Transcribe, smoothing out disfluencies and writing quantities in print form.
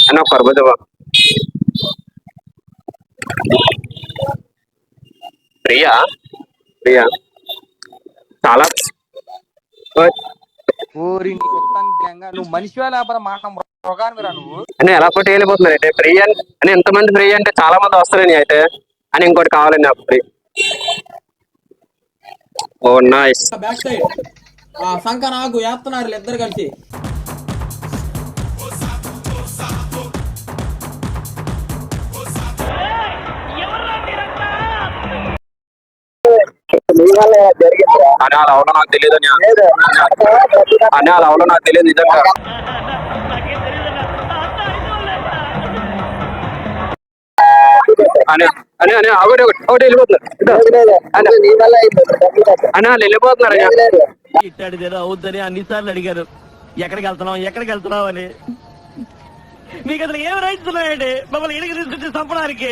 అన్న ఒక కర్బూజా ప్రియా ప్రియా చాలా ఊరి నువ్వు మనిషివా లేకపోతే మాట మృగానివిరా నువ్వు అని ఎలా కొట్టి వెళ్ళిపోతున్నారు అయితే ప్రియ అని ఎంతమంది ప్రియ అంటే చాలా మంది వస్తారని అయితే అని ఇంకోటి కావాలండి నాకు ప్రియ. ఓ నైస్. బ్యాక్ సైడ్ సంక నాకు వేస్తున్నారు ఇద్దరు కలిసి. అని అలా అవలో నాకు తెలియదు అని అలా అవలో నాకు తెలియదు నిజంగా. అని అని అని ఒకటి ఒకటి వెళ్ళిపోతున్నారు అని వాళ్ళు వెళ్ళిపోతున్నారు. ఇట్టాడిదేదో అవుద్దని అన్నిసార్లు అడిగారు ఎక్కడికి వెళ్తున్నావు అని. మీకు అసలు ఏం రైట్స్ ఉన్నాయండి మమ్మల్ని ఇడికి తీసుకొచ్చి చంపడానికి?